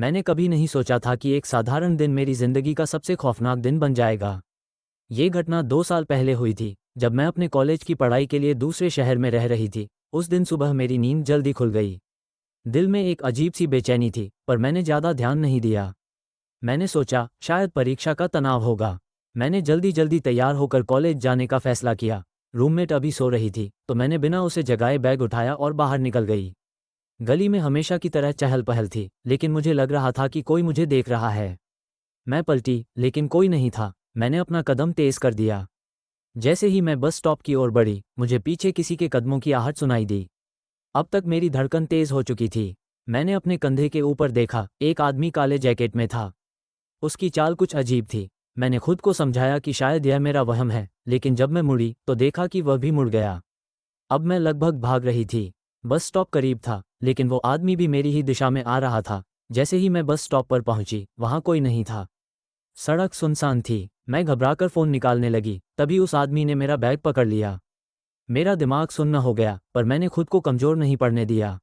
मैंने कभी नहीं सोचा था कि एक साधारण दिन मेरी जिंदगी का सबसे खौफनाक दिन बन जाएगा। ये घटना 2 साल पहले हुई थी, जब मैं अपने कॉलेज की पढ़ाई के लिए दूसरे शहर में रह रही थी। उस दिन सुबह मेरी नींद जल्दी खुल गई। दिल में एक अजीब सी बेचैनी थी, पर मैंने ज़्यादा ध्यान नहीं दिया। मैंने सोचा शायद परीक्षा का तनाव होगा। मैंने जल्दी जल्दी तैयार होकर कॉलेज जाने का फैसला किया। रूममेट अभी सो रही थी, तो मैंने बिना उसे जगाए बैग उठाया और बाहर निकल गई। गली में हमेशा की तरह चहल पहल थी, लेकिन मुझे लग रहा था कि कोई मुझे देख रहा है। मैं पलटी, लेकिन कोई नहीं था। मैंने अपना कदम तेज कर दिया। जैसे ही मैं बस स्टॉप की ओर बढ़ी, मुझे पीछे किसी के कदमों की आहट सुनाई दी। अब तक मेरी धड़कन तेज हो चुकी थी। मैंने अपने कंधे के ऊपर देखा, एक आदमी काले जैकेट में था। उसकी चाल कुछ अजीब थी। मैंने खुद को समझाया कि शायद यह मेरा वहम है, लेकिन जब मैं मुड़ी तो देखा कि वह भी मुड़ गया। अब मैं लगभग भाग रही थी। बस स्टॉप करीब था, लेकिन वो आदमी भी मेरी ही दिशा में आ रहा था। जैसे ही मैं बस स्टॉप पर पहुंची, वहां कोई नहीं था। सड़क सुनसान थी। मैं घबराकर फ़ोन निकालने लगी, तभी उस आदमी ने मेरा बैग पकड़ लिया। मेरा दिमाग सुन्न हो गया, पर मैंने खुद को कमज़ोर नहीं पड़ने दिया।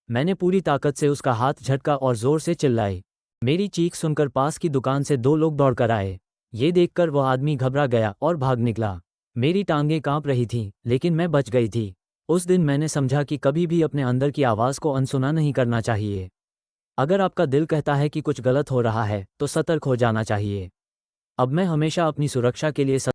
मैंने पूरी ताकत से उसका हाथ झटका और ज़ोर से चिल्लाई। मेरी चीख सुनकर पास की दुकान से 2 लोग दौड़कर आए। ये देखकर वह आदमी घबरा गया और भाग निकला। मेरी टांगें कांप रही थीं, लेकिन मैं बच गई थी। उस दिन मैंने समझा कि कभी भी अपने अंदर की आवाज़ को अनसुना नहीं करना चाहिए। अगर आपका दिल कहता है कि कुछ गलत हो रहा है, तो सतर्क हो जाना चाहिए। अब मैं हमेशा अपनी सुरक्षा के लिए